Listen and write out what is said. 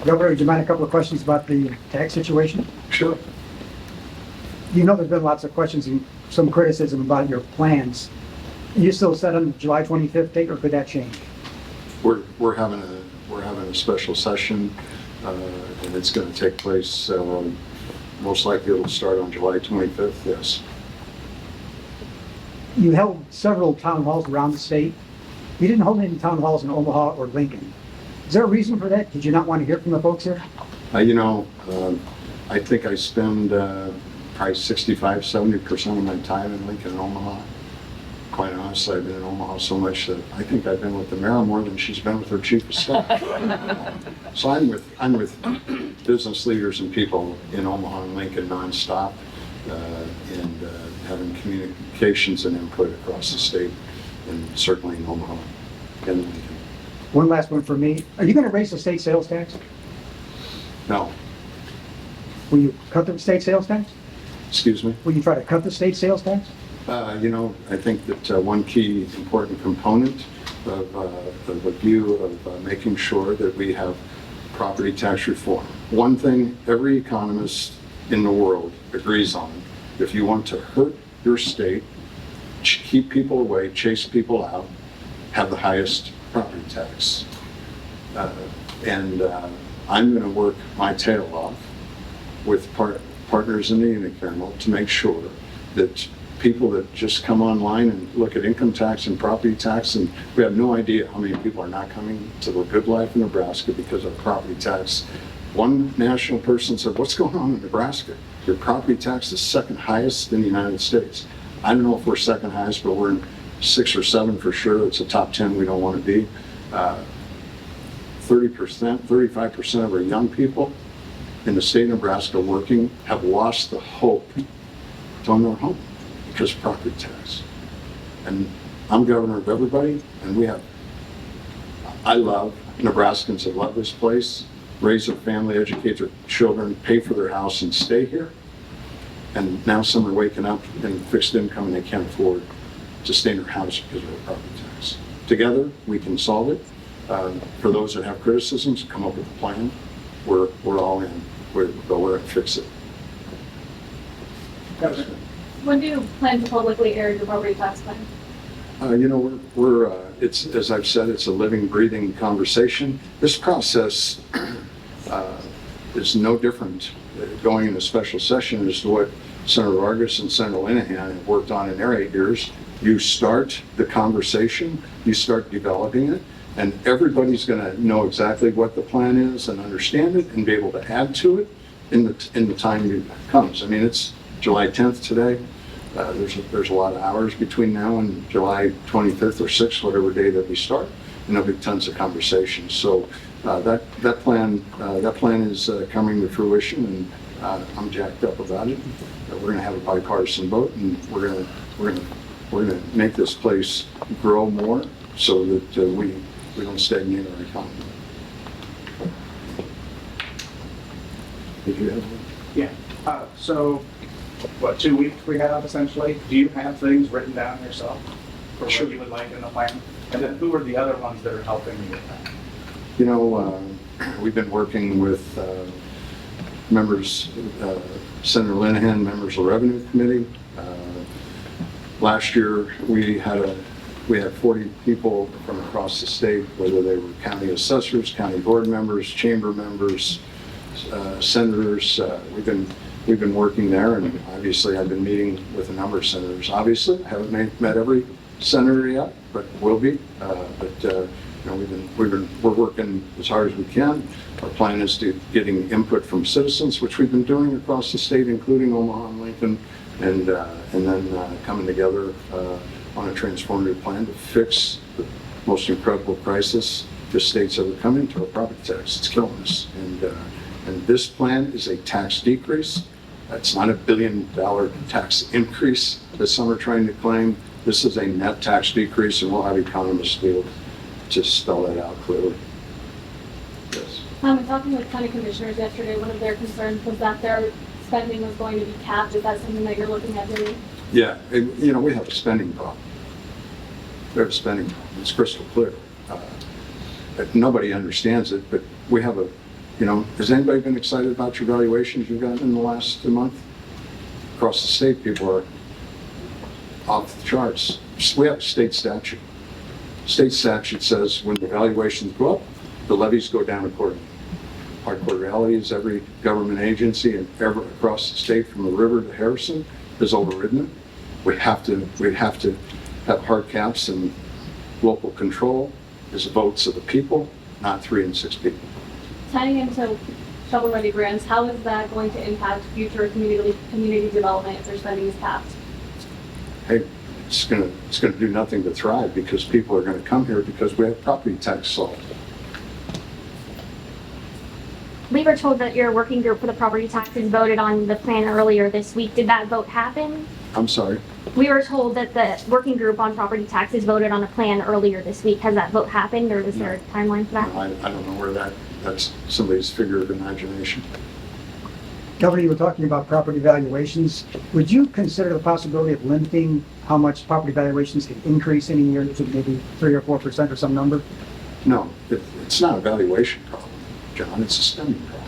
Governor, would you mind a couple of questions about the tax situation? Sure. You know there's been lots of questions and some criticism about your plans. Are you still set on July 25th date, or could that change? We're having a special session, and it's going to take place. Most likely, it'll start on July 25th. Yes. You held several town halls around the state. You didn't hold any town halls in Omaha or Lincoln. Is there a reason for that? Did you not want to hear from the folks here? I think I spend probably 65-70% of my time in Lincoln and Omaha. Quite honestly, I've been in Omaha so much that I think I've been with the mayor more than she's been with her chief of staff. So I'm with business leaders and people in Omaha and Lincoln nonstop, and having communications and input across the state, and certainly in Omaha and Lincoln. One last one for me. Are you going to raise the state sales tax? No. Will you cut the state sales tax? Excuse me? Will you try to cut the state sales tax? I think that one key important component of the view of making sure that we have property tax reform. One thing every economist in the world agrees on: if you want to hurt your state, keep people away, chase people out, have the highest property tax. I'm going to work my tail off with partners in the unicameral to make sure that people that just come online and look at income tax and property tax, and we have no idea how many people are not coming to the good life in Nebraska because of property tax. One national person said, "What's going on in Nebraska? Your property tax is second highest in the United States." I don't know if we're second highest, but we're in 6 or 7 for sure. It's a top 10 we don't want to be. 30%, 35% of our young people in the state of Nebraska working have lost the hope to own their home because of property tax. And I'm governor of everybody, and I love Nebraskans that love this place, raise their family, educate their children, pay for their house, and stay here. And now some are waking up in fixed income and they can't afford to stay in their house because of the property tax. Together, we can solve it. For those that have criticisms, come up with a plan. We're all in. We're going to fix it. When do you plan to publicly air your property tax plan? It's, as I've said, it's a living, breathing conversation. This process is no different going into special session as to what Senator Vargas and Senator Linehan have worked on in their 8 years. You start the conversation, you start developing it, and everybody's going to know exactly what the plan is and understand it and be able to add to it in the time it comes. I mean, it's July 10th today. There's a lot of hours between now and July 25th or 6th, whatever day that we start, and there'll be tons of conversations. So that plan is coming to fruition, and I'm jacked up about it. We're going to have a bipartisan vote, and we're going to make this place grow more so that we don't stagnate our economy. Did you have one? Yeah. So, 2 weeks we have essentially? Do you have things written down yourself for what you would like in the plan? And then who are the other ones that are helping you with that? We've been working with members, Senator Linehan, members of the Revenue Committee. Last year we had 40 people from across the state, whether they were county assessors, county board members, chamber members, senators. We've been working there, and obviously I've been meeting with a number of senators. Obviously, I haven't met every senator yet, but will be. We're working as hard as we can. Our plan is to getting input from citizens, which we've been doing across the state, including Omaha and Lincoln, and then coming together on a transformative plan to fix the most incredible crisis the state's ever come into, a property tax. It's killing us, and this plan is a tax decrease. It's not $1 billion tax increase that some are trying to claim. This is a net tax decrease, and we'll have economists be able to spell that out clearly. Yes. Talking with county commissioners yesterday, one of their concerns was that their spending was going to be capped. Is that something that you're looking at doing? Yeah, we have a spending problem. We have a spending problem. It's crystal clear. Nobody understands it, but we have a You know, has anybody been excited about your valuations you've gotten in the last month? Across the state, people are off the charts. We have a state statute. State statute says when the valuations go up, the levies go down accordingly. Hardcore reality is every government agency and ever across the state from the river to Harrison has overridden it. We have to have hard caps, and local control is the votes of the people, not 3 and 6 people. Tying into shovel-ready grants, how is that going to impact future community development if their spending is capped? Hey, it's gonna do nothing to thrive because people are gonna come here because we have property tax solved. We were told that your working group for the property taxes voted on the plan earlier this week. Did that vote happen? I'm sorry. We were told that the working group on property taxes voted on a plan earlier this week. Has that vote happened, or was there a timeline for that? No, I don't know where that's somebody's figure of imagination. Governor, you were talking about property valuations. Would you consider the possibility of limiting how much property valuations can increase in a year to maybe 3 or 4% or some number? No, it's not a valuation problem, John, it's a spending problem.